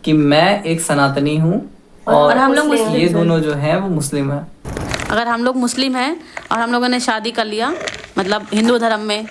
कि मैं एक सनातनी हूँ और हम लोग मुस्लिम ये दोनों जो हैं वो मुस्लिम हैं। अगर हम लोग मुस्लिम हैं और हम लोगों ने शादी कर लिया मतलब हिंदू धर्म में।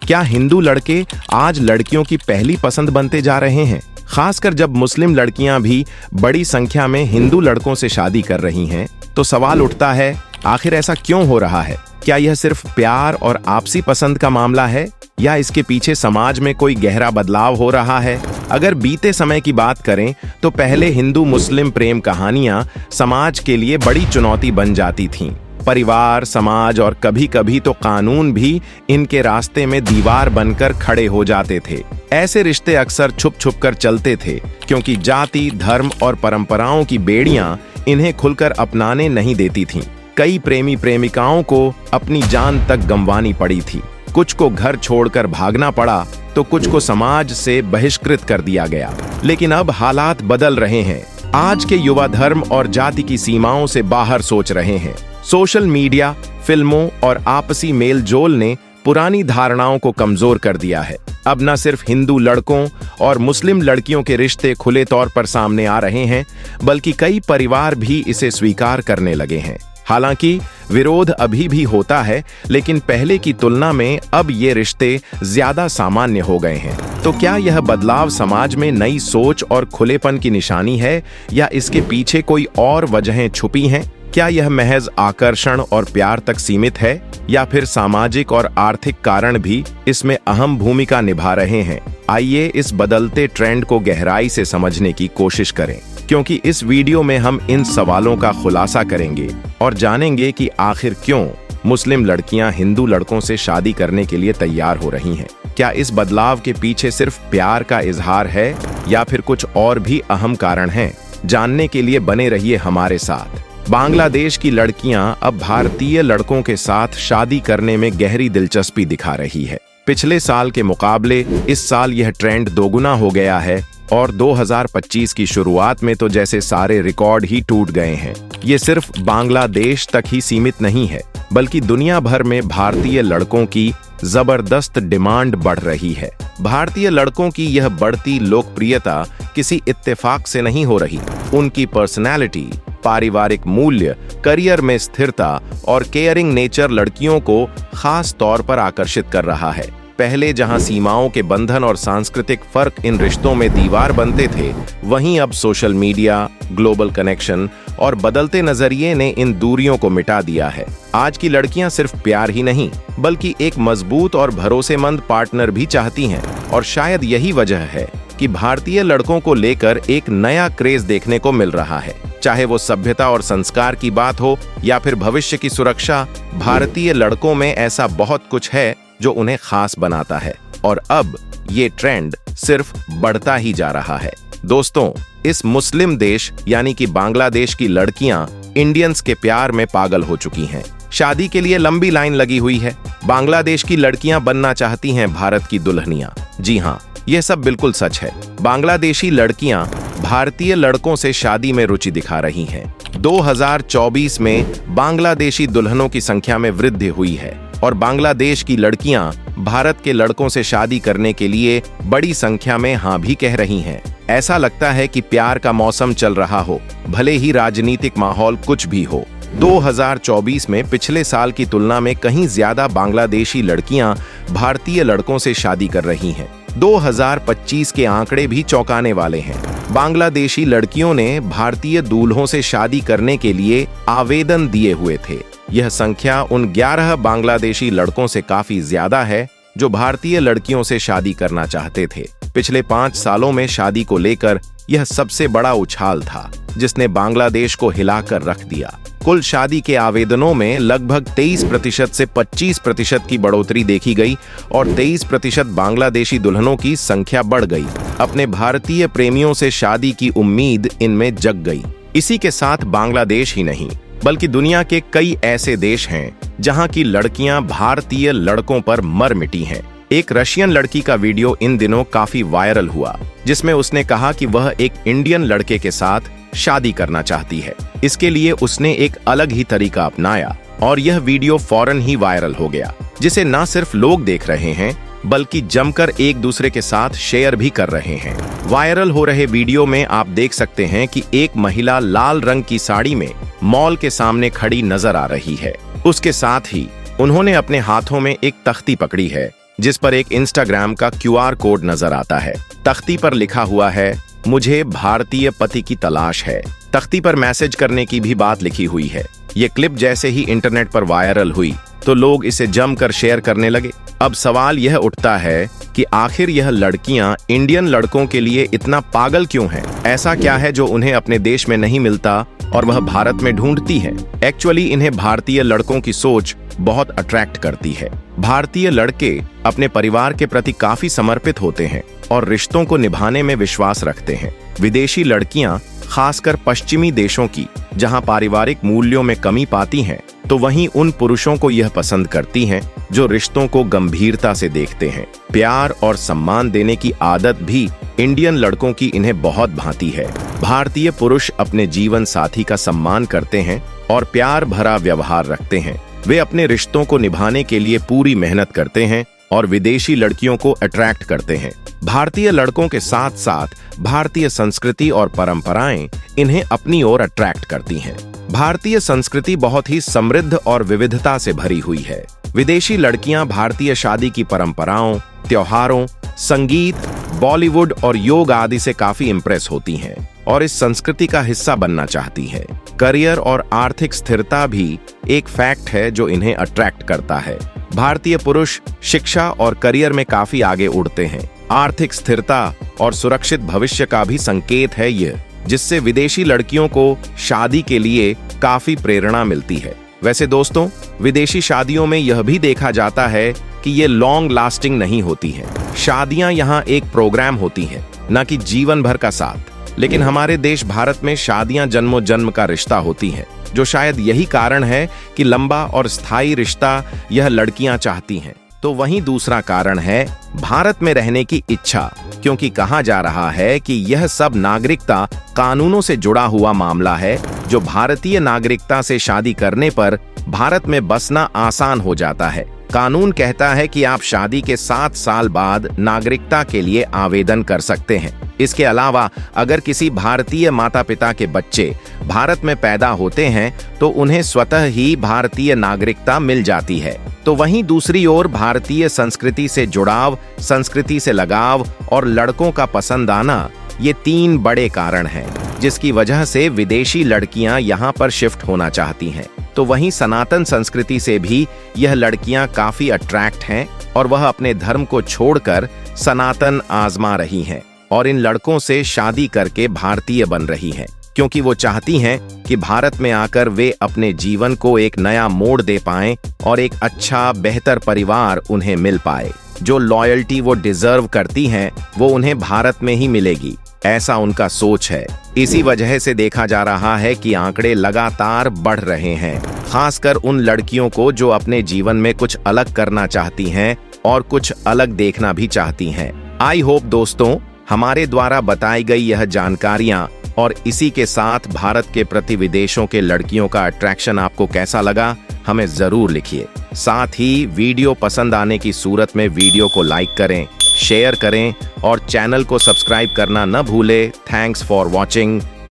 क्या हिंदू लड़के आज लड़कियों की पहली पसंद बनते जा रहे हैं? खासकर जब मुस्लिम लड़कियां भी बड़ी संख्या में हिंदू लड़कों से शादी कर रही हैं, तो सवाल उठता है, आखिर ऐसा क्यों हो रहा है? क्या यह सिर्फ प्यार और आपसी पसंद का मामला है या इसके पीछे समाज में कोई गहरा बदलाव हो रहा है? अगर बीते समय की बात करें तो पहले हिंदू मुस्लिम प्रेम कहानियां समाज के लिए बड़ी चुनौती बन जाती थीं। परिवार, समाज और कभी-कभी तो कानून भी इनके रास्ते में दीवार बनकर खड़े हो जाते थे। ऐसे रिश्ते अक्सर छुप-छुप कर चलते थे क्योंकि जाति, धर्म और परंपराओं की बेड़ियां इन्हें खुलकर अपनाने नहीं देती थीं। कई प्रेमी प्रेमिकाओं को अपनी जान तक गंवानी पड़ी थी। कुछ को घर छोड़कर भागना पड़ा तो कुछ को समाज से बहिष्कृत कर दिया गया। लेकिन अब हालात बदल रहे हैं। आज के युवा धर्म और जाति की सीमाओं से बाहर सोच रहे हैं। सोशल मीडिया, फिल्मों और आपसी मेल जोल ने पुरानी धारणाओं को कमजोर कर दिया है। अब न सिर्फ हिंदू लड़कों और मुस्लिम लड़कियों के रिश्ते खुले तौर पर सामने आ रहे हैं, बल्कि कई परिवार भी इसे स्वीकार करने लगे हैं। हालांकि विरोध अभी भी होता है, लेकिन पहले की तुलना में अब ये रिश्ते ज्यादा सामान्य हो गए हैं। तो क्या यह बदलाव समाज में नई सोच और खुलेपन की निशानी है या इसके पीछे कोई और वजहें छुपी हैं? क्या यह महज आकर्षण और प्यार तक सीमित है या फिर सामाजिक और आर्थिक कारण भी इसमें अहम भूमिका निभा रहे हैं? आइए इस बदलते ट्रेंड को गहराई से समझने की कोशिश करें, क्योंकि इस वीडियो में हम इन सवालों का खुलासा करेंगे और जानेंगे कि आखिर क्यों मुस्लिम लड़कियां हिंदू लड़कों से शादी करने के लिए तैयार हो रही हैं। क्या इस बदलाव के पीछे सिर्फ प्यार का इजहार है या फिर कुछ और भी अहम कारण हैं? जानने के लिए बने रहिए हमारे साथ। बांग्लादेश की लड़कियां अब भारतीय लड़कों के साथ शादी करने में गहरी दिलचस्पी दिखा रही है। पिछले साल के मुकाबले इस साल यह ट्रेंड दोगुना हो गया है और 2025 की शुरुआत में तो जैसे सारे रिकॉर्ड ही टूट गए हैं। ये सिर्फ बांग्लादेश तक ही सीमित नहीं है, बल्कि दुनिया भर में भारतीय लड़कों की जबरदस्त डिमांड बढ़ रही है। भारतीय लड़कों की यह बढ़ती लोकप्रियता किसी इत्तेफाक से नहीं हो रही। उनकी पर्सनैलिटी, पारिवारिक मूल्य, करियर में स्थिरता और केयरिंग नेचर लड़कियों को खास तौर पर आकर्षित कर रहा है। पहले जहां सीमाओं के बंधन और सांस्कृतिक फर्क इन रिश्तों में दीवार बनते थे, वहीं अब सोशल मीडिया, ग्लोबल कनेक्शन और बदलते नजरिए ने इन दूरियों को मिटा दिया है। आज की लड़कियां सिर्फ प्यार ही नहीं, बल्कि एक मजबूत और भरोसेमंद पार्टनर भी चाहती हैं। और शायद यही वजह है कि भारतीय लड़कों को लेकर एक नया क्रेज देखने को मिल रहा है। चाहे वो सभ्यता और संस्कार की बात हो या फिर भविष्य की सुरक्षा, भारतीय लड़कों में ऐसा बहुत कुछ है जो उन्हें खास बनाता है। और अब ये ट्रेंड सिर्फ बढ़ता ही जा रहा है। दोस्तों, इस मुस्लिम देश यानी कि बांग्लादेश की लड़कियां इंडियंस के प्यार में पागल हो चुकी हैं। शादी के लिए लंबी लाइन लगी हुई है। बांग्लादेश की लड़कियां बनना चाहती हैं भारत की दुल्हनियां। जी हाँ, यह सब बिल्कुल सच है। बांग्लादेशी लड़कियां भारतीय लड़कों से शादी में रुचि दिखा रही हैं। 2024 में बांग्लादेशी दुल्हनों की संख्या में वृद्धि हुई है और बांग्लादेश की लड़कियां भारत के लड़कों से शादी करने के लिए बड़ी संख्या में हाँ भी कह रही हैं। ऐसा लगता है कि प्यार का मौसम चल रहा हो, भले ही राजनीतिक माहौल कुछ भी हो। 2024 में पिछले साल की तुलना में कहीं ज्यादा बांग्लादेशी लड़कियां भारतीय लड़कों से शादी कर रही हैं। 2025 के आंकड़े भी चौंकाने वाले हैं। बांग्लादेशी लड़कियों ने भारतीय दूल्हों से शादी करने के लिए आवेदन दिए हुए थे। यह संख्या उन 11 बांग्लादेशी लड़कों से काफी ज्यादा है जो भारतीय लड़कियों से शादी करना चाहते थे। पिछले 5 सालों में शादी को लेकर यह सबसे बड़ा उछाल था, जिसने बांग्लादेश को हिलाकर रख दिया। कुल शादी के आवेदनों में लगभग 23% से 25% की बढ़ोतरी देखी गई और 23% बांग्लादेशी दुल्हनों की संख्या बढ़ गई। अपने भारतीय प्रेमियों से शादी की उम्मीद इनमें जग गई। इसी के साथ बांग्लादेश ही नहीं, बल्कि दुनिया के कई ऐसे देश हैं जहां की लड़कियां भारतीय लड़कों पर मर मिटी हैं। एक रशियन लड़की का वीडियो इन दिनों काफी वायरल हुआ, जिसमें उसने कहा कि वह एक इंडियन लड़के के साथ शादी करना चाहती है। इसके लिए उसने एक अलग ही तरीका अपनाया और यह वीडियो फौरन ही वायरल हो गया, जिसे न सिर्फ लोग देख रहे हैं बल्कि जमकर एक दूसरे के साथ शेयर भी कर रहे हैं। वायरल हो रहे वीडियो में आप देख सकते हैं कि एक महिला लाल रंग की साड़ी में मॉल के सामने खड़ी नजर आ रही है। उसके साथ ही उन्होंने अपने हाथों में एक तख्ती पकड़ी है जिस पर एक इंस्टाग्राम का QR कोड नजर आता है। तख्ती पर लिखा हुआ है, मुझे भारतीय पति की तलाश है। तख्ती पर मैसेज करने की भी बात लिखी हुई है। ये क्लिप जैसे ही इंटरनेट पर वायरल हुई तो लोग इसे जमकर शेयर करने लगे। अब सवाल यह उठता है कि आखिर यह लड़कियां इंडियन लड़कों के लिए इतना पागल क्यों हैं? ऐसा क्या है जो उन्हें अपने देश में नहीं मिलता और वह भारत में ढूंढती है? एक्चुअली इन्हें भारतीय लड़कों की सोच बहुत अट्रैक्ट करती है। भारतीय लड़के अपने परिवार के प्रति काफी समर्पित होते हैं और रिश्तों को निभाने में विश्वास रखते हैं। विदेशी लड़कियां, खासकर पश्चिमी देशों की, जहां पारिवारिक मूल्यों में कमी पाती हैं, तो वहीं उन पुरुषों को यह पसंद करती हैं जो रिश्तों को गंभीरता से देखते हैं। प्यार और सम्मान देने की आदत भी इंडियन लड़कों की इन्हें बहुत भाती है। भारतीय पुरुष अपने जीवन साथी का सम्मान करते हैं और प्यार भरा व्यवहार रखते हैं। वे अपने रिश्तों को निभाने के लिए पूरी मेहनत करते हैं और विदेशी लड़कियों को अट्रैक्ट करते हैं। भारतीय लड़कों के साथ साथ भारतीय संस्कृति और परंपराएं इन्हें अपनी ओर अट्रैक्ट करती हैं। भारतीय संस्कृति बहुत ही समृद्ध और विविधता से भरी हुई है। विदेशी लड़कियां भारतीय शादी की परंपराओं, त्योहारों, संगीत, बॉलीवुड और योग आदि से काफी इम्प्रेस होती हैं और इस संस्कृति का हिस्सा बनना चाहती हैं। करियर और आर्थिक स्थिरता भी एक फैक्ट है जो इन्हें अट्रैक्ट करता है। भारतीय पुरुष शिक्षा और करियर में काफी आगे उड़ते हैं। आर्थिक स्थिरता और सुरक्षित भविष्य का भी संकेत है यह, जिससे विदेशी लड़कियों को शादी के लिए काफी प्रेरणा मिलती है। वैसे दोस्तों, विदेशी शादियों में यह भी देखा जाता है कि ये लॉन्ग लास्टिंग नहीं होती हैं। शादियां यहाँ एक प्रोग्राम होती हैं, न कि जीवन भर का साथ। लेकिन हमारे देश भारत में शादियां जन्मों जन्म का रिश्ता होती हैं, जो शायद यही कारण है कि लंबा और स्थायी रिश्ता यह लड़कियां चाहती हैं। तो वहीं दूसरा कारण है भारत में रहने की इच्छा, क्योंकि कहा जा रहा है कि यह सब नागरिकता कानूनों से जुड़ा हुआ मामला है, जो भारतीय नागरिकता से शादी करने पर भारत में बसना आसान हो जाता है। कानून कहता है कि आप शादी के 7 साल बाद नागरिकता के लिए आवेदन कर सकते हैं। इसके अलावा अगर किसी भारतीय माता पिता के बच्चे भारत में पैदा होते हैं तो उन्हें स्वतः ही भारतीय नागरिकता मिल जाती है। तो वहीं दूसरी ओर भारतीय संस्कृति से जुड़ाव, संस्कृति से लगाव और लड़कों का पसंद आना, ये 3 बड़े कारण हैं जिसकी वजह से विदेशी लड़कियां यहाँ पर शिफ्ट होना चाहती हैं। तो वहीं सनातन संस्कृति से भी यह लड़कियां काफी अट्रैक्ट हैं और वह अपने धर्म को छोड़कर सनातन आजमा रही हैं और इन लड़कों से शादी करके भारतीय बन रही हैं, क्योंकि वो चाहती हैं कि भारत में आकर वे अपने जीवन को एक नया मोड़ दे पाएं और एक अच्छा बेहतर परिवार उन्हें मिल पाए। जो लॉयल्टी वो डिजर्व करती हैं वो उन्हें भारत में ही मिलेगी, ऐसा उनका सोच है। इसी वजह से देखा जा रहा है कि आंकड़े लगातार बढ़ रहे हैं, खासकर उन लड़कियों को जो अपने जीवन में कुछ अलग करना चाहती हैं और कुछ अलग देखना भी चाहती हैं। आई होप दोस्तों, हमारे द्वारा बताई गई यह जानकारियां और इसी के साथ भारत के प्रति विदेशों के लड़कियों का अट्रैक्शन आपको कैसा लगा, हमें जरूर लिखिए। साथ ही वीडियो पसंद आने की सूरत में वीडियो को लाइक करें, शेयर करें और चैनल को सब्सक्राइब करना न भूलें। Thanks for watching.